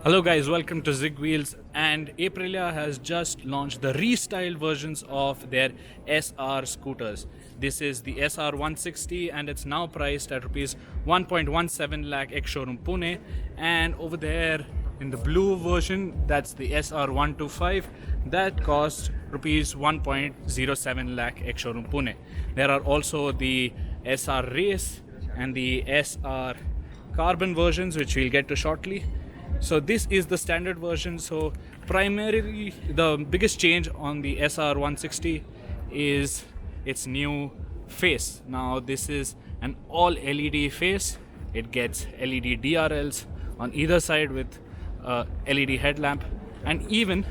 Hello guys, welcome to Zig Wheels, and Aprilia has just launched the restyled versions of their SR scooters. This is the SR 160 and it's now priced at rupees 1.17 lakh ex-showroom Pune, and over there in the blue version, that's the SR 125, that costs rupees 1.07 lakh ex-showroom Pune. There are also the SR Race and the SR Carbon versions, which we'll get to shortly. So this is the standard version. So primarily the biggest change on the SR 160 is its new face. Now this is an all LED face. It gets LED DRLs on either side with a LED headlamp, and even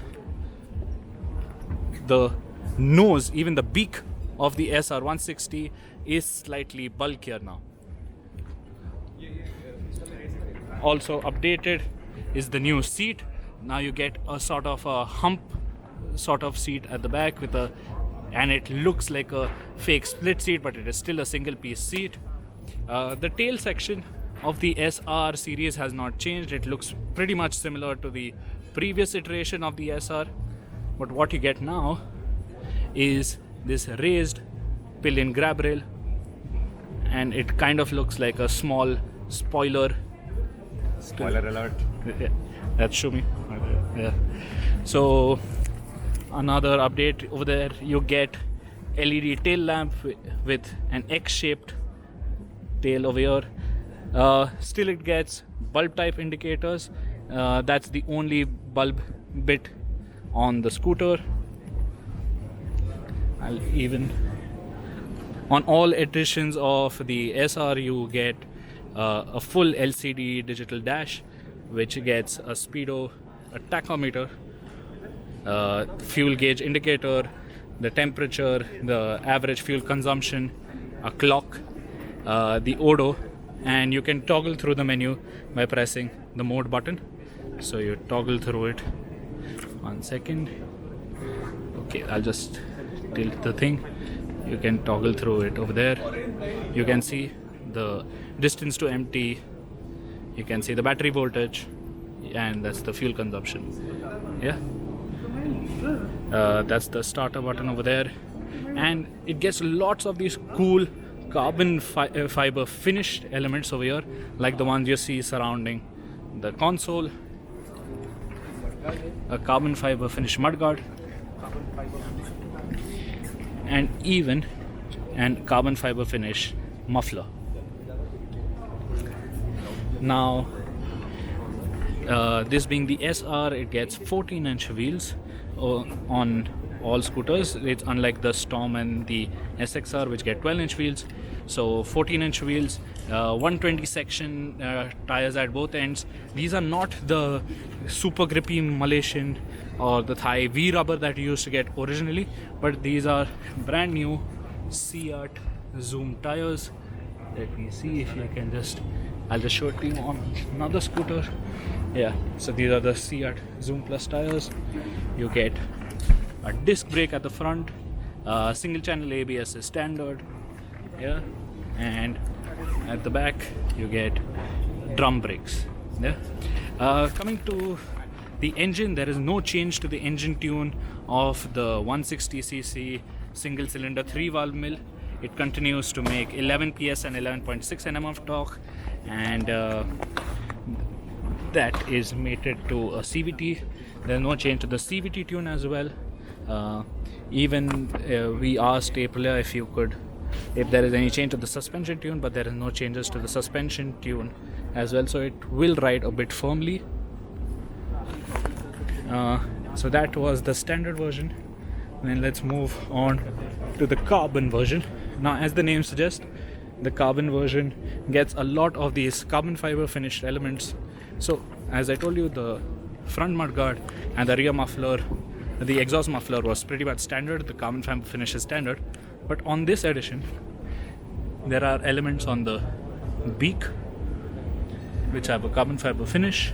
the nose, even the beak of the SR 160 is slightly bulkier now. Also updated is the new seat. Now you get a sort of a hump sort of seat at the back and it looks like a fake split seat, but it is still a single piece seat. The tail section of the SR series has not changed. It looks pretty much similar to the previous iteration of the SR, but what you get now is this raised pillion grabrail, and it kind of looks like a small spoiler. Spoiler alert. Yeah, that's show me. Yeah. So another update over there, you get LED tail lamp with an X-shaped tail over here. Still it gets bulb type indicators. That's the only bulb bit on the scooter. On all editions of the SR you get a full LCD digital dash, which gets a speedo, a tachometer, fuel gauge indicator, the temperature, the average fuel consumption, a clock, the odo, and you can toggle through the menu by pressing the mode button. So you toggle through it. 1 second. Okay, I'll just tilt the thing. You can toggle through it over there. You can see the distance to empty, you can see the battery voltage, and that's the fuel consumption. Yeah, that's the starter button over there, and it gets lots of these cool carbon fiber finished elements over here, like the ones you see surrounding the console. A carbon fiber finished mudguard, and even an carbon fiber finish muffler. Now, this being the SR, it gets 14-inch wheels on all scooters. It's unlike the Storm and the SXR, which get 12-inch wheels. So 14-inch wheels, 120 section tires at both ends. These are not the super grippy Malaysian or the Thai V rubber that you used to get originally, but these are brand new SEAT Zoom tires. Let me see if you can I'll just show it to you on another scooter. Yeah, so these are the SEAT Zoom Plus tires. You get a disc brake at the front, single channel ABS is standard. Yeah, and at the back you get drum brakes. Yeah. Coming to the engine, there is no change to the engine tune of the 160cc single cylinder 3-valve mill. It continues to make 11 PS and 11.6 Nm of torque, and that is mated to a CVT. There's no change to the CVT tune as well. We asked Aprilia if there is any change to the suspension tune, but there is no changes to the suspension tune as well, so it will ride a bit firmly. So that was the standard version. Then let's move on to the carbon version. Now, as the name suggests, the carbon version gets a lot of these carbon fiber finished elements. So as I told you, the front mudguard and the rear muffler, the exhaust muffler was pretty much standard. The carbon fiber finish is standard, but on this edition there are elements on the beak which have a carbon fiber finish.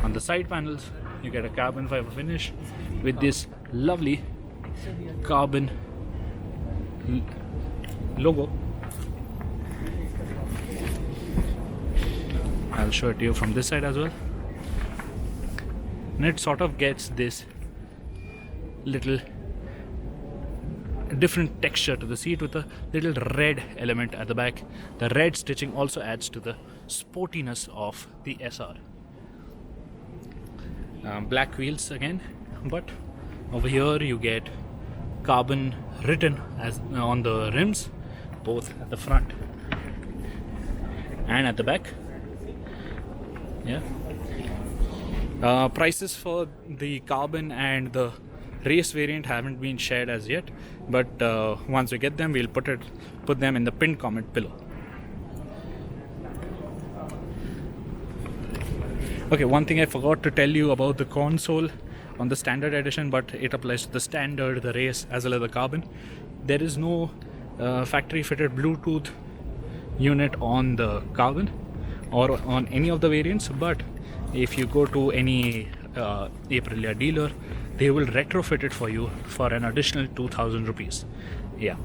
On the side panels you get a carbon fiber finish with this lovely carbon logo. I'll show it to you from this side as well. And it sort of gets this little different texture to the seat with a little red element at the back. The red stitching also adds to the sportiness of the SR. Black wheels again, but over here you get carbon written as on the rims, both at the front and at the back. Yeah. Prices for the carbon and the race variant haven't been shared as yet, but once we get them, we'll put them in the pinned comment below. Okay, one thing I forgot to tell you about the console on the standard edition, but it applies to the standard, the race, as well as the carbon. There is no factory fitted Bluetooth unit on the carbon or on any of the variants, but if you go to any Aprilia dealer, they will retrofit it for you for an additional 2,000 rupees. Yeah,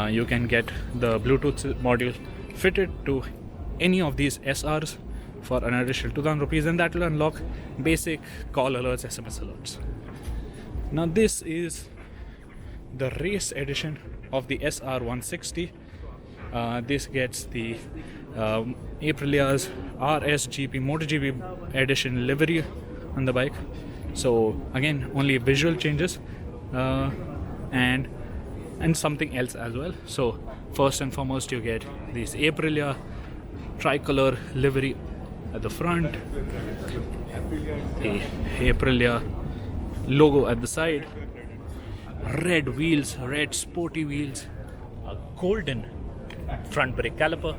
you can get the Bluetooth module fitted to any of these SRs for an additional 2,000 rupees, and that will unlock basic call alerts, SMS alerts. Now this is the race edition of the SR 160. This gets the Aprilia's RSGP MotoGP edition livery on the bike. So again, only visual changes and something else as well. So first and foremost, you get this Aprilia tricolor livery at the front, the Aprilia logo at the side, red wheels, red sporty wheels, a golden front brake caliper,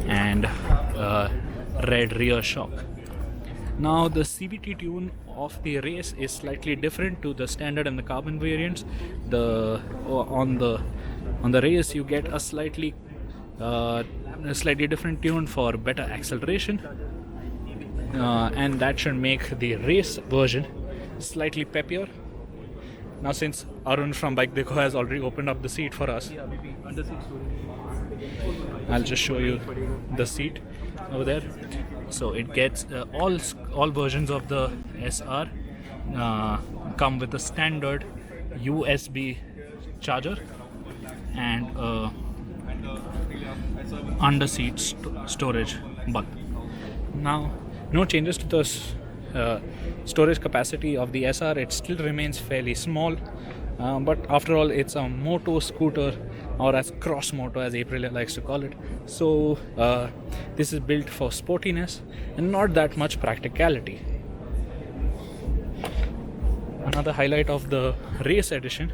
and red rear shock. Now the CVT tune of the race is slightly different to the standard and the carbon variants. On the race you get a slightly different tune for better acceleration, and that should make the race version slightly peppier. Now since Arun from Bike Dekho has already opened up the seat for us, I'll just show you the seat over there. So it gets all versions of the SR come with a standard USB charger and under seat storage button. Now no changes to the storage capacity of the SR. It still remains fairly small, but after all it's a moto scooter, or as cross moto as Aprilia likes to call it. So this is built for sportiness and not that much practicality. Another highlight of the race edition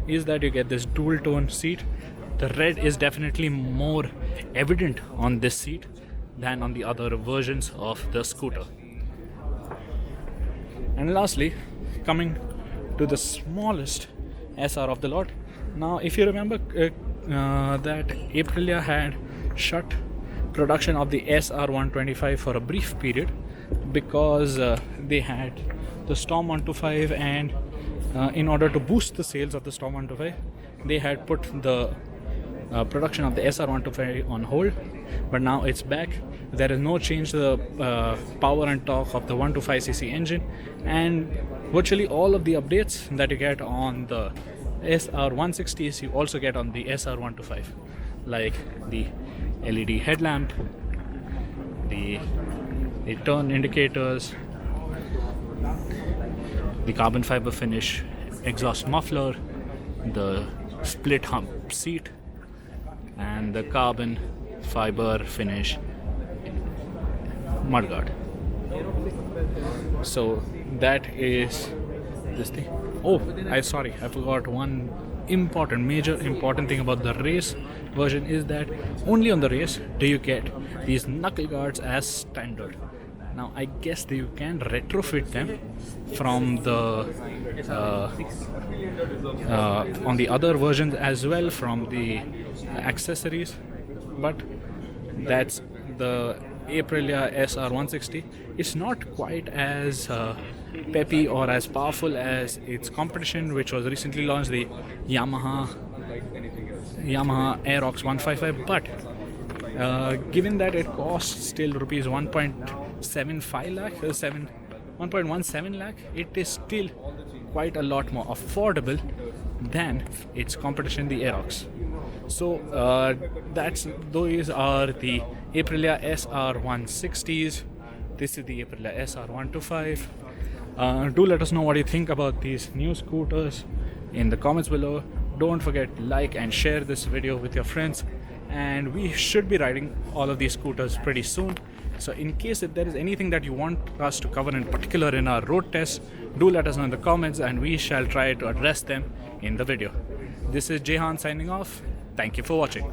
is that you get this dual tone seat. The red is definitely more evident on this seat than on the other versions of the scooter. And lastly, coming to the smallest SR of the lot. Now if you remember that Aprilia had shut production of the SR 125 for a brief period because they had the Storm 125, and in order to boost the sales of the Storm 125 they had put the production of the SR 125 on hold, but now it's back. There is no change to the power and torque of the 125cc engine, and virtually all of the updates that you get on the SR 160s you also get on the SR 125, like the LED headlamp, the turn indicators, the carbon fiber finish exhaust muffler, the split hump seat, and the carbon fiber finish mudguard. So that is this thing. I forgot one major important thing about the race version is that only on the race do you get these knuckle guards as standard. Now I guess that you can retrofit them from the on the other versions as well from the accessories, but that's the Aprilia SR 160. It's not quite as peppy or as powerful as its competition, which was recently launched, the Yamaha Yamaha Aerox 155, but given that it costs still rupees 1.75 lakh, 1.17 lakh, it is still quite a lot more affordable than its competition, the Aerox. So those are the Aprilia SR 160s. This is the Aprilia SR 125. Do let us know what you think about these new scooters in the comments below. Don't forget, like and share this video with your friends, and we should be riding all of these scooters pretty soon. So in case if there is anything that you want us to cover in particular in our road test, do let us know in the comments and we shall try to address them in the video. This is Jehan signing off. Thank you for watching.